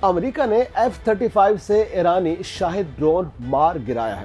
America ने F-35 से ईरानी Shahid drone मार गिराया है।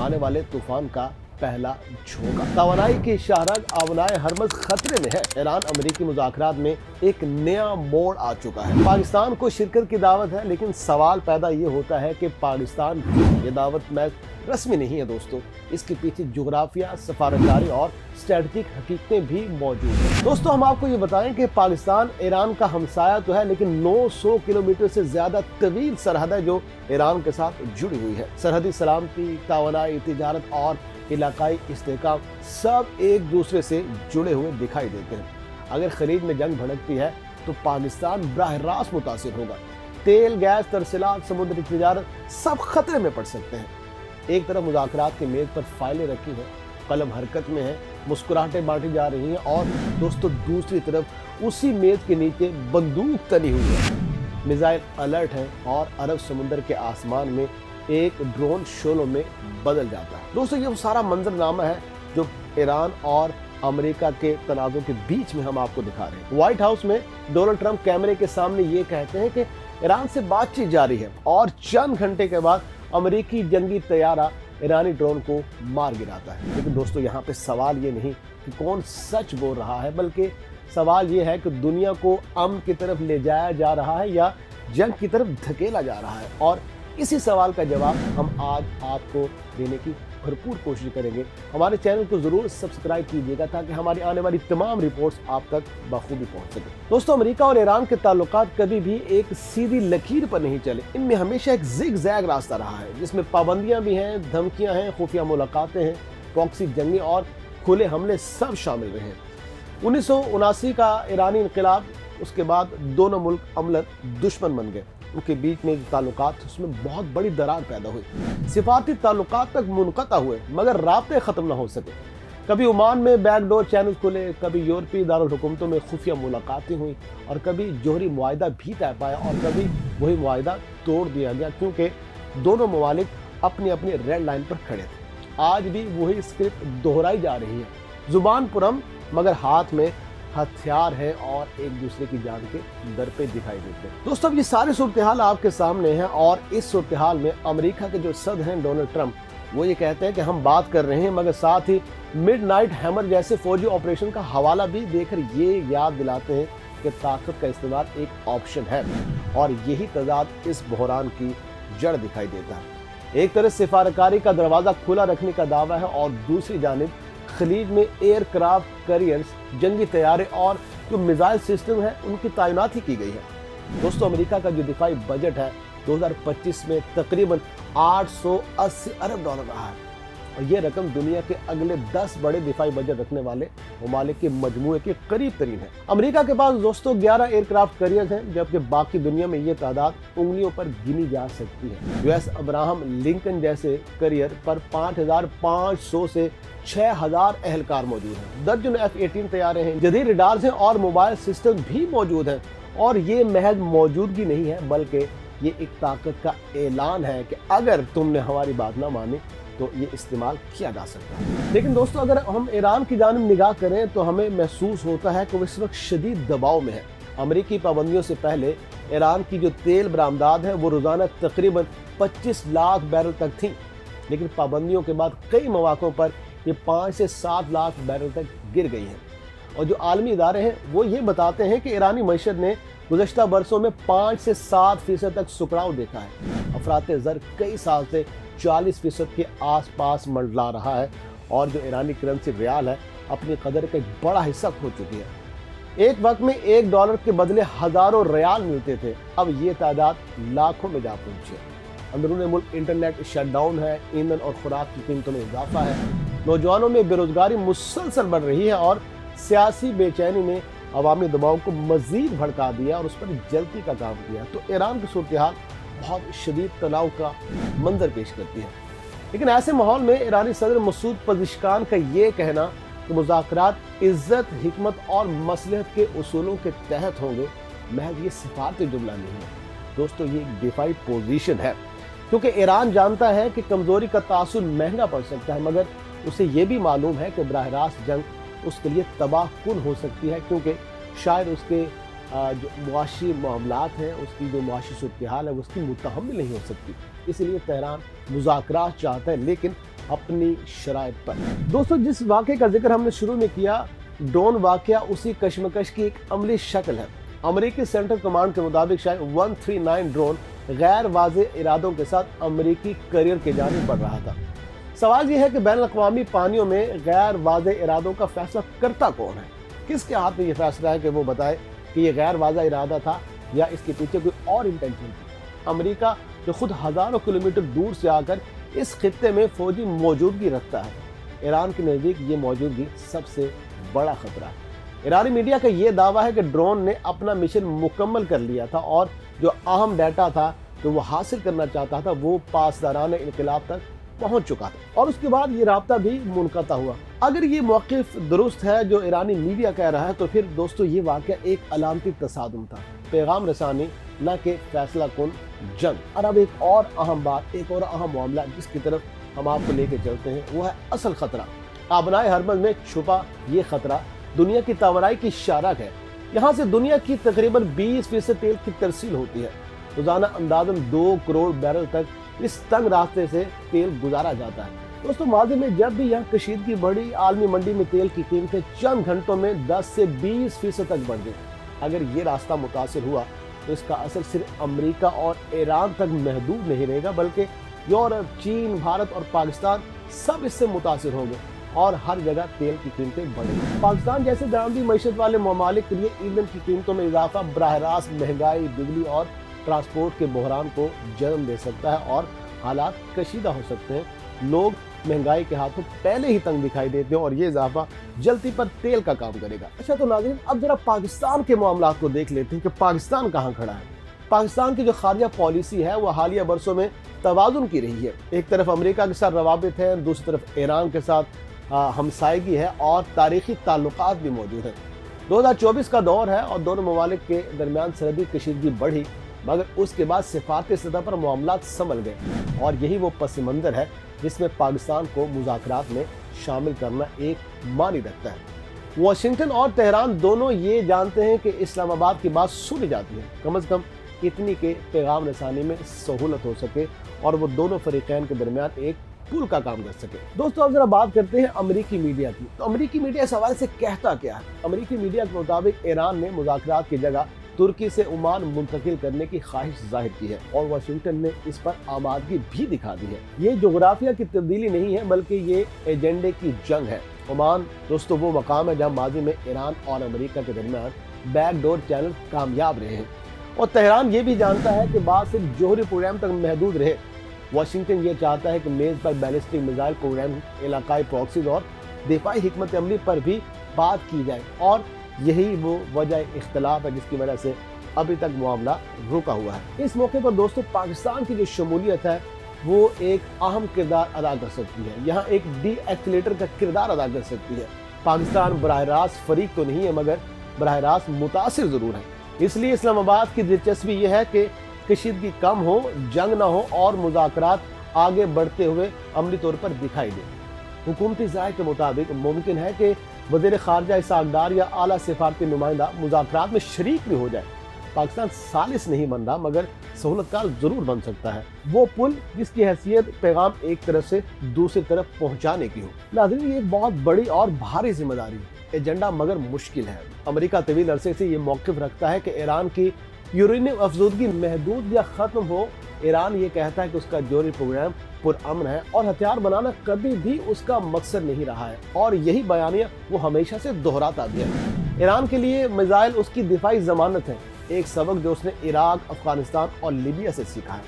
आने वाले तूफान का पहला झोंका। तवानाई की शाहराह आबनाए हरमज खतरे में है। ईरान अमेरिकी मुज़ाकरात में एक नया मोड़ आ चुका है। पाकिस्तान को शिरकत की दावत है, लेकिन सवाल पैदा ये होता है कि पाकिस्तान की ये दावत महज रस्मी नहीं है दोस्तों, इसके पीछे जुग्राफिया, सफारतदारी और स्ट्रेटजिक हकीकतें भी मौजूद हैं। दोस्तों, हम आपको ये बताएं कि पाकिस्तान ईरान का हमसाया तो है, लेकिन 900 किलोमीटर से ज्यादा तवील सरहद है जो ईरान के साथ जुड़ी हुई है। सरहदी सलामती, तवानाई, तिजारत और इलाकाई इस्तेहकाम सब एक दूसरे से जुड़े हुए दिखाई देते हैं। अगर खलीज में जंग भड़कती है तो पाकिस्तान बराह रास्त मुतासिर होगा। तेल, गैस, तरसीलात, समुद्री तिजारत सब खतरे में पड़ सकते हैं। एक तरफ मुज़ाकरात की मेज पर फाइलें रखी हैं, कलम हरकत में है, मुस्कुराहटें बांटी जा रही हैं, और दोस्तों दूसरी तरफ उसी मेज के नीचे बंदूक तनी हुई है, मिसाइल अलर्ट है और अरब समुंदर के आसमान में एक ड्रोन शोलों में बदल जाता है। दोस्तों, ये वो सारा मंजरनामा है जो ईरान और अमेरिका के तनाज़ुर के बीच में हम आपको दिखा रहे हैं। व्हाइट हाउस में डोनाल्ड ट्रंप कैमरे के सामने ये कहते हैं कि ईरान से बातचीत जारी है, और चंद घंटे के बाद अमेरिकी जंगी तैयारा ईरानी ड्रोन को मार गिराता है। लेकिन दोस्तों, यहाँ पे सवाल ये नहीं कि कौन सच बोल रहा है, बल्कि सवाल ये है कि दुनिया को अमन की तरफ ले जाया जा रहा है या जंग की तरफ धकेला जा रहा है। और इसी सवाल का जवाब हम आज आपको देने की भरपूर कोशिश करेंगे। हमारे चैनल को जरूर सब्सक्राइब कीजिएगा ताकि हमारी आने वाली तमाम रिपोर्ट्स आप तक बखूबी पहुंच सके। दोस्तों, अमेरिका और ईरान के ताल्लुकात कभी भी एक सीधी लकीर पर नहीं चले। इनमें हमेशा एक जिग-जैग रास्ता रहा है, जिसमें पाबंदियां भी हैं, धमकियां हैं, खुफिया मुलाकातें हैं, प्रॉक्सी जंगें और खुले हमले सब शामिल रहे हैं। 1979 का ईरानी इनकलाब, उसके बाद दोनों मुल्क अमलन दुश्मन बन गए। उनके बीच में ताल्लुकात, उसमें बहुत बड़ी दरार पैदा हुई। सिफारती ताल्लुकात तक मुनक़ता हुए, मगर राब्ते ख़त्म ना हो सके। कभी ओमान में बैकडोर चैनल खुले, कभी यूरोपीय दारुल हुकूमतों में खुफिया मुलाकातें हुई, और कभी जोहरी मुआहिदा भी तय पाया, और कभी वही मुआहिदा तोड़ दिया गया, क्योंकि दोनों ममालिक अपनी अपनी रेड लाइन पर खड़े थे। आज भी वही स्क्रिप्ट दोहराई जा रही है, जुबान पुरम मगर हाथ में हथियार है, और एक दूसरे की जान के दर पे दिखाई देते हैं। दोस्तों, ये सारी सूरत हाल आपके सामने है, और इस सूरत हाल में अमेरिका के जो सदर हैं डोनाल्ड ट्रंप, वो ये कहते हैं कि हम बात कर रहे हैं, मगर साथ ही मिडनाइट हैमर जैसे फौजी ऑपरेशन का हवाला भी देकर ये याद दिलाते हैं कि ताकत का इस्तेमाल एक ऑप्शन है, और यही तजाद इस बहरान की जड़ दिखाई देता है। एक तरफ सिफारतकारी का दरवाजा खुला रखने का दावा है, और दूसरी जानिब खलीज में एयरक्राफ्ट कैरियर्स, जंगी तैयारे और जो मिसाइल सिस्टम है उनकी तैनाती की गई है। दोस्तों, अमेरिका का जो दिफाई बजट है 2025 में तकरीबन 880 अरब डॉलर रहा है, और ये रकम दुनिया के अगले 10 बड़े दिफाई बजट रखने वाले ममालिक के मजमूए के करीब तरीन है। अमेरिका के पास दोस्तों 11 एयरक्राफ्ट कैरियर्स हैं, जबकि बाकी दुनिया में ये तादाद उंगलियों पर गिनी जा सकती है। यूएस अब्राहम लिंकन जैसे कैरियर पर 5500 से 6000 एहलकार मौजूद हैं। दर्जन F-18 तैयारे हैं, जदीद रडार्स हैं, और मोबाइल सिस्टम भी मौजूद हैं। और ये महज मौजूदगी नहीं है, बल्कि ये एक ताकत का ऐलान है कि अगर तुमने हमारी बात ना मानी तो ये इस्तेमाल किया जा सकता है। लेकिन दोस्तों, अगर हम ईरान की जानिब निगाह करें तो हमें महसूस होता है कि वो इस वक्त शदीद दबाव में है। अमेरिकी पाबंदियों से पहले ईरान की जो तेल बरामदात है वो रोज़ाना तकरीबन 25 लाख बैरल तक थी, लेकिन पाबंदियों के बाद कई मौक़ों पर ये 5 से 7 लाख बैरल तक गिर गई हैं। और जो आलमी इदारे हैं वो ये बताते हैं कि ईरानी मईशत ने गुज़श्ता बरसों में 5 से 7% तक सुकड़ाव देखा है। अफराते ज़र कई साल से 40% के आसपास मंडला रहा है, और जो ईरानी करेंसी रियाल है अपनी कदर का एक बड़ा हिस्सा खो चुकी है। एक वक्त में $1 के बदले हज़ारों रियाल मिलते थे, अब ये तादाद लाखों में जा पहुंची है। अंदरूनी मुल्क इंटरनेट शटडाउन है, ईंधन और खुराक की कीमतों में इजाफा है, नौजवानों में बेरोजगारी मुसलसल बढ़ रही है, और सियासी बेचैनी ने अवामी दबाव को मजीद भड़का दिया और उस पर जल्दी का काम किया। तो ईरान की सूरत हाल बहुत शदीद तनाव का मंजर पेश करती है। लेकिन ऐसे माहौल में ईरानी सदर मसूद पज़ेश्कियान का ये कहना कि मुज़ाकरात इज्जत, हिकमत और मसलहत के उसूलों के तहत होंगे, महज ये सिफारती जुमला नहीं है दोस्तों, ये एक डिफाइड पोजीशन है। क्योंकि ईरान जानता है कि कमजोरी का तासुर महंगा पड़ सकता है, मगर उसे ये भी मालूम है कि बराह रास्त जंग उसके लिए तबाह कुन हो सकती है, क्योंकि शायद उसके जो मुआशी मामलात हैं, उसकी जो मुआशी सूरत-ए-हाल है, उसकी मुतहम्मिल नहीं हो सकती। इसीलिए तेहरान मुज़ाकरात चाहता है, लेकिन अपनी शराइत पर। दोस्तों, जिस वाक़े का जिक्र हमने शुरू में किया, ड्रोन वाक़या उसी कशमकश की एक अमली शक्ल है। अमेरिकी सेंट्रल कमांड के मुताबिक शायद 139 ड्रोन गैर वाज़ेह इरादों के साथ अमेरिकी करियर की जानिब बढ़ रहा था। सवाल यह है कि बैनुल-अक़वामी पानियों में गैर वाज़ेह इरादों का फैसला करता कौन है? किसके हाथ में ये फैसला है कि वो बताए कि ये गैर वाज़ेह इरादा था या इसके पीछे कोई और इंटेंशन थी? अमेरिका जो खुद हज़ारों किलोमीटर दूर से आकर इस खित्ते में फौजी मौजूदगी रखता है, ईरान के नज़दीक ये मौजूदगी सबसे बड़ा खतरा है। ईरानी मीडिया का ये दावा है कि ड्रोन ने अपना मिशन मुकम्मल कर लिया था और जो अहम डाटा था जो वो हासिल करना चाहता था वो पासदारान इनकलाब तक पहुंच चुका था और उसके बाद ये राब्ता भी मुनक़ता हुआ। अगर ये मौक़िफ़ दुरुस्त है जो ईरानी मीडिया कह रहा है, तो फिर दोस्तों ये वाक़या एक अलामती तसादुम था, पैगाम रसानी न कि फैसला कुन जंग। और अब एक और अहम बात, एक और अहम मामला जिसकी तरफ हम आपको लेके चलते हैं, वो है असल खतरा। आबनाए हरमज़ में छुपा ये खतरा दुनिया की तवानाई की शारक है। यहाँ से दुनिया की तकरीबन 20% तेल की तरसील होती है। रोज़ाना अंदाज़न 2 करोड़ बैरल तक इस तंग रास्ते से तेल गुजारा जाता है। दोस्तों, माज़ी में जब भी यहाँ कशीदगी बढ़ी, आलमी मंडी में तेल की कीमतें चंद घंटों में 10 से 20% तक बढ़ गई। अगर ये रास्ता मुतासिर हुआ तो इसका असर सिर्फ अमेरिका और ईरान तक महदूद नहीं रहेगा, बल्कि यूरोप, चीन, भारत और पाकिस्तान सब इससे मुतासिर होंगे और हर जगह तेल की कीमतें बढ़ेंगी। पाकिस्तान जैसे दरामदी मईशत वाले ममालिक के लिए ईंधन की कीमतों में इजाफा बराह रास्त महंगाई, बिजली और ट्रांसपोर्ट के बहरान को जन्म दे सकता है और हालात कशीदा हो सकते हैं। लोग महंगाई के हाथों पहले ही तंग दिखाई देते हैं और ये इजाफा जल्दी पर तेल का काम करेगा। अच्छा, तो नाज़रीन, अब जरा पाकिस्तान के मामलात को देख लेते हैं कि पाकिस्तान कहाँ खड़ा है। पाकिस्तान की जो खारिजा पॉलिसी है वो हालिया बरसों में तवाज़ुन की रही है। एक तरफ अमेरिका के साथ रवाबित है, दूसरी तरफ ईरान के साथ हमसायगी है और तारीखी ताल्लुकात भी मौजूद हैं। 2024 का दौर है और दोनों ममालिक के दरमियान सरहदी कशीदगी बढ़ी, मगर उसके बाद सिफारती सतह पर मामलात संभल गए और यही वो पस मंज़र है जिसमें पाकिस्तान को मुज़ाकरात में शामिल करना एक मानी रखता है। वाशिंगटन और तेहरान दोनों ये जानते हैं कि इस्लामाबाद की बात सुनी जाती है, कम से कम इतनी के पैगाम रसानी में सहूलत हो सके और वो दोनों फरीक़ैन के दरमियान एक पुल का काम कर सके। दोस्तों, अब जरा बात करते हैं अमेरिकी मीडिया की। तो अमेरिकी मीडिया इस हवाले से कहता क्या है? अमेरिकी मीडिया के मुताबिक ईरान ने मुज़ाकरात की जगह तुर्की से ओमान मुंतकिल करने की ख्वाहिश जाहिर की है और वाशिंगटन ने इस पर आमादगी भी दिखा दी है। ये जोग्राफिया की तब्दीली नहीं है, बल्कि ये एजेंडे की जंग है। ओमान दोस्तों वो मकाम है जहाँ माजी में ईरान और अमेरिका के दरमियान बैकडोर चैनल कामयाब रहे हैं और तेहरान ये भी जानता है कि बात सिर्फ जोहरी प्रोग्राम तक महदूद रहे। वाशिंगटन ये चाहता है कि मेज़ पर बैलिस्टिक मिसाइल प्रोग्राम, इलाकाई प्रॉक्सीज और दिफाई हिकमत अमली पर भी बात की जाए और यही वो वजह इख्तलाफ है जिसकी वजह से अभी तक मामला रुका हुआ है। इस मौके पर दोस्तों पाकिस्तान की जो शमूलियत है वो एक अहम किरदार अदा कर सकती है, यहाँ एक डी एक्सीलेटर का किरदार अदा कर सकती है। पाकिस्तान बराह रास्त फरीक तो नहीं है, मगर बराह रास्त मुतासिर ज़रूर है। इसलिए इस्लामाबाद की दिलचस्पी ये है कि कशीदगी कम हो, जंग ना हो और मुज़ाकरात आगे बढ़ते हुए अमली तौर पर दिखाई दे। हुकूमती ज़ाय के मुताबिक मुमकिन है कि वज़ीर ख़ारजा इसहाक़ डार या आला सिफारती नुमाइंदा मुज़ाकरात में शरीक भी हो जाए। पाकिस्तान सालिस नहीं बन रहा, मगर सहूलतकार ज़रूर बन सकता है, वो पुल जिसकी हैसियत पैगाम एक तरफ से दूसरी तरफ पहुँचाने की हो। नाज़रीन, ये एक बहुत बड़ी और भारी जिम्मेदारी है, एजेंडा मगर मुश्किल है। अमेरिका तवील अरसे से ये मौक़िफ़ रखता है कि ईरान की यूरेनियम अफजूदगी महदूद या ख़त्म हो। ईरान ये कहता है कि उसका जोहरी प्रोग्राम पुरअमन है और हथियार बनाना कभी भी उसका मकसद नहीं रहा है और यही बयानिया वो हमेशा से दोहराता भी है। ईरान के लिए मिसाइल उसकी दिफाई ज़मानत है, एक सबक जो उसने इराक, अफगानिस्तान और लीबिया से सीखा है।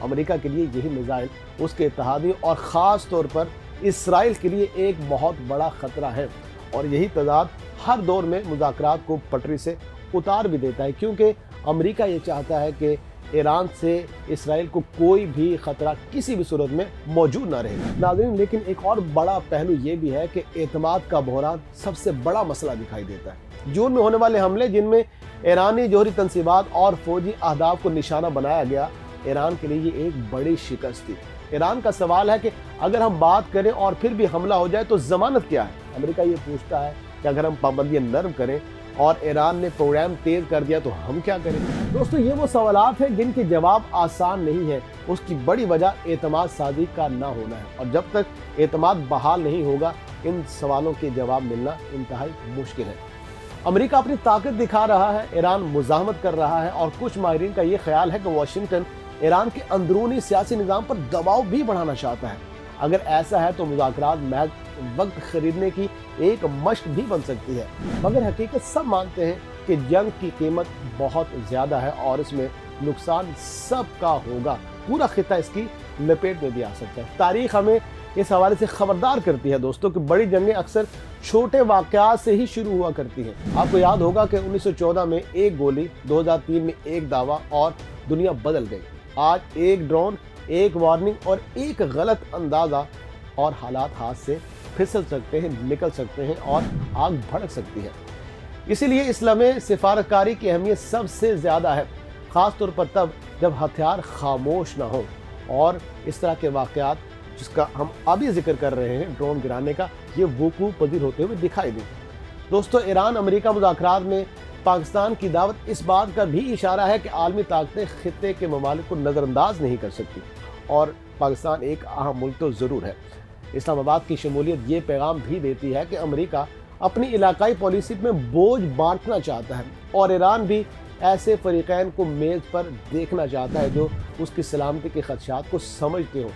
अमेरिका के लिए यही मिसाइल उसके इत्तेहादियों और ख़ास तौर पर इसराइल के लिए एक बहुत बड़ा ख़तरा है और यही तजाद हर दौर में मुज़ाकरात को पटरी से उतार भी देता है, क्योंकि अमेरिका ये चाहता है कि ईरान से इसराइल को कोई भी खतरा किसी भी सूरत में मौजूद ना रहे। नाज़रीन, लेकिन एक और बड़ा पहलू ये भी है कि एतमाद का बहरान सबसे बड़ा मसला दिखाई देता है। जून में होने वाले हमले जिनमें ईरानी जोहरी तंसीबात और फौजी अहदाफ को निशाना बनाया गया, ईरान के लिए ये एक बड़ी शिकस्त थी। ईरान का सवाल है कि अगर हम बात करें और फिर भी हमला हो जाए तो ज़मानत क्या है? अमेरिका ये पूछता है कि अगर हम पाबंदियाँ नरम करें और ईरान ने प्रोग्राम तेज कर दिया तो हम क्या करें। दोस्तों ये वो सवालात हैं जिनके जवाब आसान नहीं है। उसकी बड़ी वजह एतमाद साजी का ना होना है, और जब तक एतमाद बहाल नहीं होगा इन सवालों के जवाब मिलना इंतहाई मुश्किल है। अमेरिका अपनी ताकत दिखा रहा है, ईरान मुज़ाहमत कर रहा है, और कुछ माहिरीन का ये ख्याल है कि वाशिंगटन ईरान के अंदरूनी सियासी निज़ाम पर दबाव भी बढ़ाना चाहता है। अगर ऐसा है तो मुज़ाकरात महज वक्त खरीदने की एक मश्क भी बन सकती है, मगर हकीकत सब मानते हैं कि जंग की कीमत बहुत ज़्यादा है और इसमें नुकसान सबका होगा। पूरा खिता इसकी लपेट में भी आ सकता है। तारीख हमें इस हवाले से खबरदार करती है दोस्तों कि बड़ी जंगें अक्सर छोटे वाक़यात से ही शुरू हुआ करती हैं। आपको याद होगा कि 1914 में एक गोली, 2003 में एक दावा और दुनिया बदल गई। आज एक ड्रोन, एक वार्निंग और एक गलत अंदाज़ा और हालात हाथ से फिसल सकते हैं, निकल सकते हैं और आग भड़क सकती है। इसीलिए इस लम्हे सिफारतकारी की अहमियत सबसे ज़्यादा है, ख़ास तौर पर तब जब हथियार खामोश ना हो और इस तरह के वाक़यात जिसका हम अभी जिक्र कर रहे हैं, ड्रोन गिराने का, ये वकूअ पज़ीर होते हुए दिखाई दें। दोस्तों ईरान अमेरिका मुज़ाकरात में पाकिस्तान की दावत इस बात का भी इशारा है कि आलमी ताकतें खित्ते के ममालिक को नज़रअंदाज नहीं कर सकती, और पाकिस्तान एक अहम मुल्क तो ज़रूर है। इस्लामाबाद की शमूलियत ये पैगाम भी देती है कि अमेरिका अपनी इलाकाई पॉलिसी में बोझ बांटना चाहता है, और ईरान भी ऐसे फरीक़ैन को मेज़ पर देखना चाहता है जो उसकी सलामती के खदशात को समझते हों,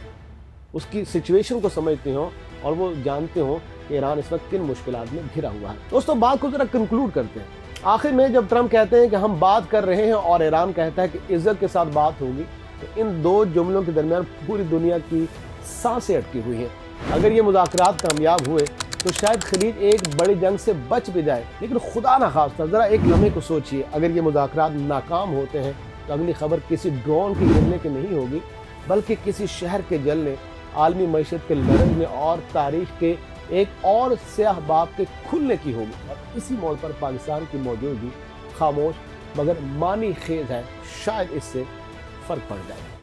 उसकी सिचुएशन को समझते हों, और वो जानते हों कि ईरान इस वक्त किन मुश्किलात में घिरा हुआ है। दोस्तों बात को ज़रा कंक्लूड करते हैं। आखिर में जब ट्रंप कहते हैं कि हम बात कर रहे हैं और ईरान कहता है कि इज्जत के साथ बात होगी, तो इन दो जुमलों के दरमियान पूरी दुनिया की सांसें अटकी हुई हैं। अगर ये मुज़ाकरात कामयाब हुए तो शायद खलीज एक बड़ी जंग से बच भी जाए, लेकिन खुदा न खास्ता ज़रा एक लम्हे को सोचिए, अगर ये मुज़ाकरात नाकाम होते हैं तो अगली खबर किसी ड्रोन के गिरने की नहीं होगी, बल्कि किसी शहर के जलने, आलमी मईशत के लड़ने और तारीख के एक और स्याह बाब के खुलने की होगी। और इसी मोड़ पर पाकिस्तान की मौजूदगी खामोश मगर मानी खेज है, शायद इससे फ़र्क पड़ जाए।